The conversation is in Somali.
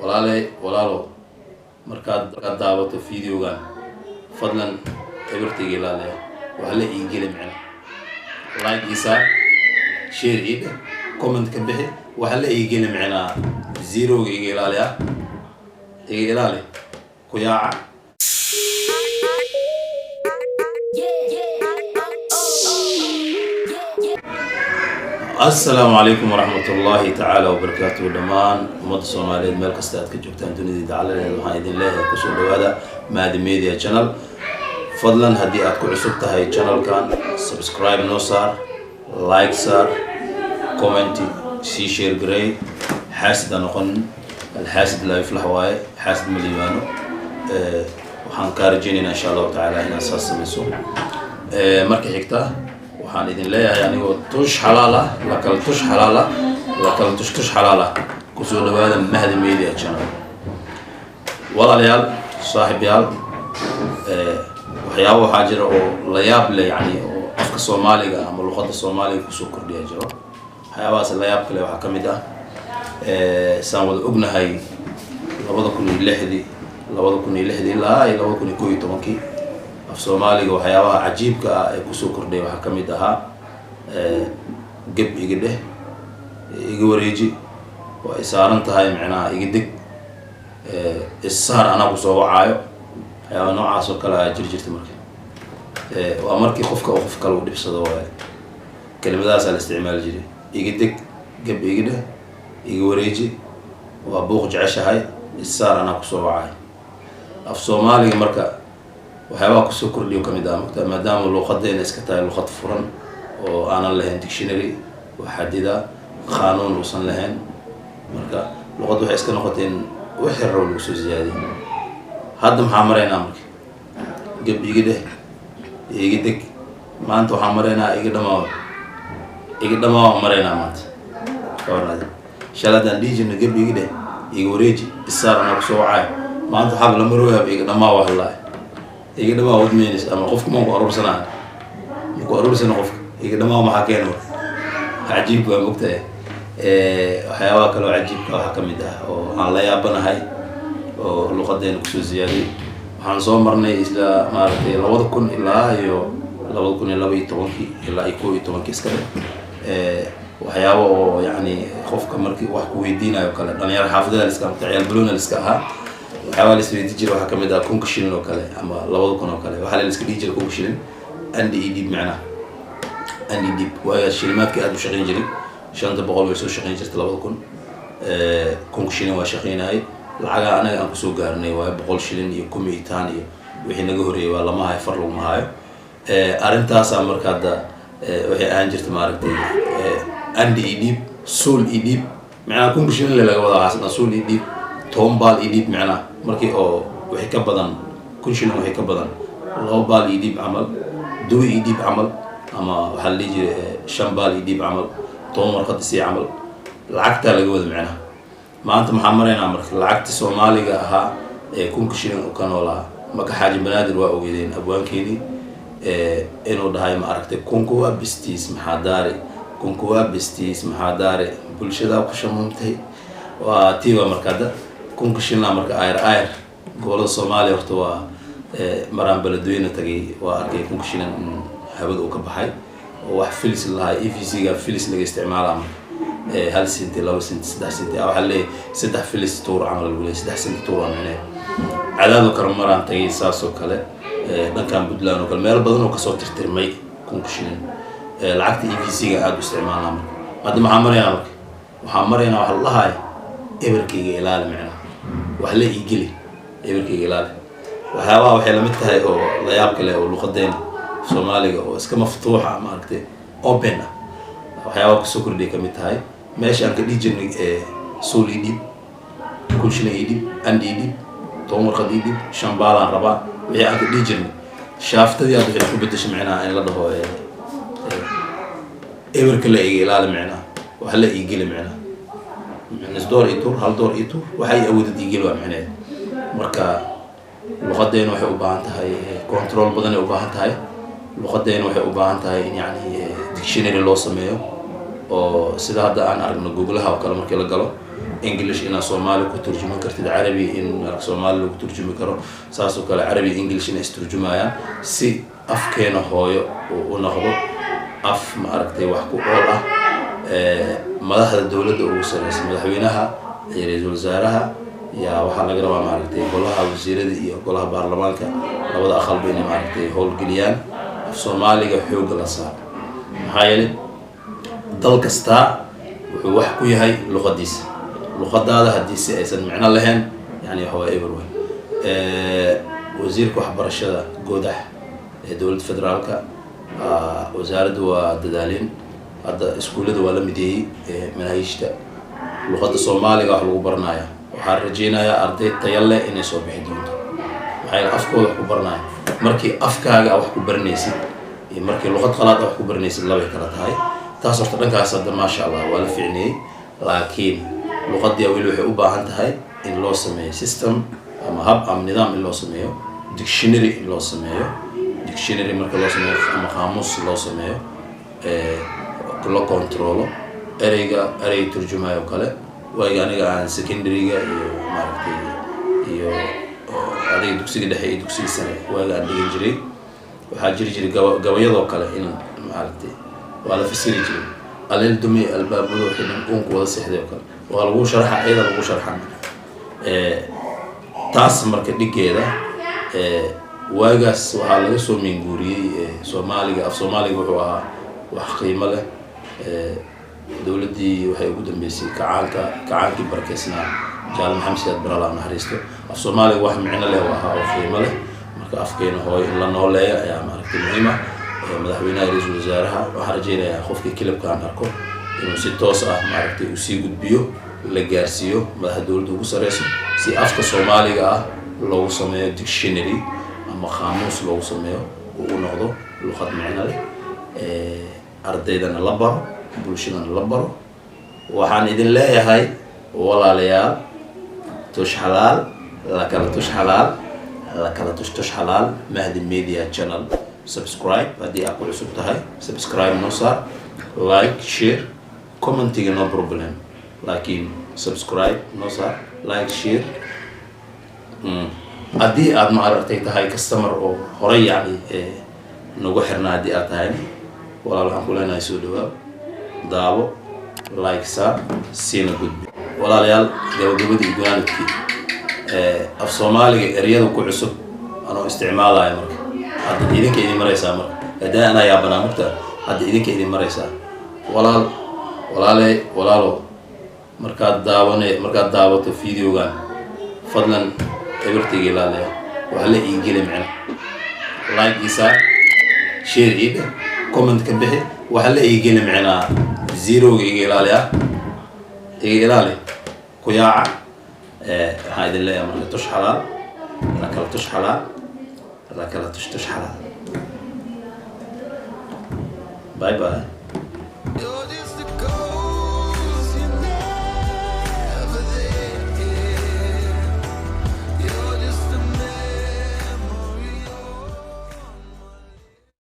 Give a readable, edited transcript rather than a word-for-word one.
walaalo markaad daawato videogan fadlan ebertiga ilaaliya waxa la ii gelin macna like isa share ida comment ka bixi waxa la ii gelin macna zero iga ilaaliya ku yaaca السلام عليكم ورحمة الله تعالى وبركاته دمان مد الصومالي ملك استاد كجوكتان دنيا تعالى waxaan idin leeyahay ku soo dhawaada Maadi Media Channel fadlan hadii aad ku cusub tahay channelkan subscribe noo saar like saar comment share garay xaasid noqon الحاسد لا يفلح waaye xaasid milyaano waxaan ka rajaynaynaa insha Allah ta'ala inaan saas sameeyo marka xigta waxaan idin leeyahay anigoo tush xalaal ah la kala tush xalaal ah ku soo dhawaada Maadi Media Channel walaalayaal saaxiibayaal waxyaabo waxaa jira oo la yaab leh yani oo afka Soomaaliga ama luqadda Soomaaliga ku soo kordhiya jiro waxyaabahaas la yaab kale waxa kamid ah saan wada ognahay 2006 ilaa 2011 af Soomaaliga waxyaabaha cajiibka ah ee ku soo kordhay waxa kamid ahaa gab iga dheh iga wareeji waa isaaran tahay macnaha iga dig isaar ana ku soo wacaayo waxyaaba noocaas oo kale ah jirta markii waa markii qofka kale uu dhibsado waa kelimadaas la isticmaal jiray iga dig gab iga dheh iga wareeji waa buuq jeceshahay isaar ana ku soo wacaayo af Soomaaliga marka waxyaaba ku soo kordhiyo kamid ah maadaama luqadeena iska tahay luqad furan oo aanan lahayn dictionary waxadida qaanuun uusan lahayn marka luqad waxay iska noqotay wixii roo lagu soo ziyaadiyay hadda maxaa mareynaa marka gab iga dheh iga dig maanta waxaa mareynaa iga dhamaa mareynaa maanta qornada shaladan dijina gab iga dheh iga wareeji isaarna ku soo wacay maanta xaq la marooyaa iga dhamaa wallahi iga dhamaa wadmeenis ama qofku ma ku aruursanaa qofka iga dhamaa maxaa keenay cajiib waa mugtay waxyaaba kale oo cajiibka waxa kamid ah oo aan la yaabanahay oo luqadeena ku soo ziyaadiyay waxaan soo marnay isla maartay 2000 ilaa iyo 2012 ilaa 2011 iska waxyaaba oo yani qofka markii wax ku weydiinayo kale dhalinyaro xaafadada iska ciyaal baloona iska aha waxyaaba la isweydiin jiray waxa kamid ah kunka shilin oo kale ama 2000 oo kale waxa la iska dhigi jiray kunka shilin NDD macna NDD waa shilimaadkii aad u shaqeyn jiray 500 way soo shaqeyn jirtay 2000 kunka shilin waa shaqeynay lacaga anaga aan ku soo gaarnay waa 100 shilin iyo kumiitaan iyo wixii naga horeeyay waa lama hay far lagu maayo arintaas markaad waxay aan jirtay maaragtay NDD soul idib macna kunka shilin laga wada haasna soul idib tombal idib macna markii oo wixii ka badan kun shilin wixii ka badan loo baal idib amal duu idib amal ama waxa la jiray shambal idib amal toon warqad si amal lacagta laga wada macna maanta maxaa mareynaa marka lacagta Soomaaliga ahaa ee kunka shilin oo kanoola maka xaaji banaadir waa ogeedeen abwaankeedii inuu dhahay ma aragtay kunku waa bistiis maxaa daare bulshada ku shamuumtay waa tiiba markada kunka shilin marka ayr gobolada Soomaaliya horta waa maraan baladweyne tagay waa arkay kunka shilin habad oo ka baxay oo wax filis lahaa EVC-ga filis laga isticmaalaa hal senti 2 senti 3 senti waxa leeyahay 3 filis tour amal lagu leeyahay 3 senti tour amal cadaado kar maraan tagay saasoo kale dhankan Puntland oo kale meel badan oo ka soo tirtirmay kunka shilin lacagta EVC-ga aad u isticmaalaa hadda maxaa mareynaa waxa la lahaay eberkayga ilaali macna wax la ii geli eberkayga ilaali waxyaaba waxay la mid tahay oo la yaab kale oo luqadeena Soomaaliga oo iska maftuuxa ma aragtay open waxyaaba ku soo kordhay kamid tahay meesha aan ka dhijinay soul idib kun shilin idib NDD toon warqad idib shambaalan rabaa wixii aan ka dhijinay shaaftadii aad ku bedeshay macna in la dhaho eberka la iga ilaali macna wax la ii geli macna isdoor itur hal door itur waxay awoodid ii geli waa macna marka luqadeena waxay u baahan tahay control badan u baahan tahay luqadeena waxay u baahan tahay in yani dictionary loo sameeyo oo sida hadda aan aragno Google-ha oo kale markii la galo English إن Somali كترجمة كرتد عربي إن Somali كترجمة كرو ساسو كلا عربي English إن استرجمايا سي أفكينا هاي ونخبط أف ما أركتي وحكو أولا مدحda dawladda ugu sareysa madaxweynaha iyo ra'iisul wasaaraha yaa waxa laga rabaa maaragtay golaha wasiirada iyo golaha baarlamaanka labada aqalba inay maaragtay howlgeliyaan af Soomaaliga xoog la saaro maxaa yeelay dal kasta wuxuu wax ku yahay luqadiisa luqadaada haddii si aysan macno lahayn yani waxa waa everywhere wasiirka waxbarashada goodax ee dawladda federaalka wasaaraddu waa dadaalin هذا إسكولده ولا مديه مناهجته لغة الصومالية راح لو برنايا وحرجينا يا أرضي تيلا إني صوب حدود هاي أفكار وحكبرنايا مركي أفكار أو حكبرنيسي مركي لغة غلط أو حكبرنيسي الله يكرهها هاي تصور ترنك هذا ما شاء الله ولا فيني لكن لغة دي أولو حقوبة عند هاي إن لو سميه سيستم أما هب أم نظام اللي لو سميه ديكشنري اللي لو سميه ديكشنري مركي لو سميه أما قاموس لو سميه كله كنترول أري ترجمة وكله ويعني عن سكندرية ماركتي هذا يدوسي ده هي يدوسي سنة ويعني يجري وحاجري جري جوية وكله إن ماركتي وعلى في سيري جري على الدمي الباب له حين نقوم قوة سحدة وكله وغلبوا شرحه أيضا غلبوا شرحنا تاس ماركتي كده واجس وحاله سو من جوري سومالي أف سومالي وهو وحقيمة له دولتي وهي وجود ميسي كعانك بركسنا جال محمد سيد برالله نحرسته الصومالي واحد معنا له وها وحقيمة له مرك أفكين هو إلا نقول له يا معركة مهمة مدحوينا رئيس وزراءها وحرجينا يا خوفك كلب كان هركو إنه ستوسع معركة وسيجود بيو لجارسيو مدح دولته وسرسه سي أفك الصومالي لو سميه ديكشنري أما خاموس لو سميه ونقضه لغة معنا له أرديدنا لبر بلشنا لبر وحن إذن لا هاي ولا ليال توش حلال لكلا توش حلال لكلا توش حلال مهدي ميديا channel سبسكرايب هذه أقول سبتها هاي سبسكرايب نصار لايك شير كومنتينج no problem لكن سبسكرايب نصار لايك شير هذه أدم أرتيتها هاي كاستمر أو هري يعني نوحرنا هذه أتاين ولا الحمد لله نايسو دوا داو لايك سا سينا جود ولا ليال جو دي جوانك أف Soomaaliga eriyada ku cusub أنا استعمالها مرة هذا إذا كإني مرة يسامر هذا أنا يا بنا مكتر هذا إذا كإني مرة يسام ولا له مركات داوة فيديو كان فضلا إبرتي جلالة وهلا يجي معنا لايك يسار شير إيده كومنت كبحي وهلا يجي معنا زيرو يجي لالي كياعة هاي اللي يوم تش حلال لكلا تش حلال لكلا تش حلال باي باي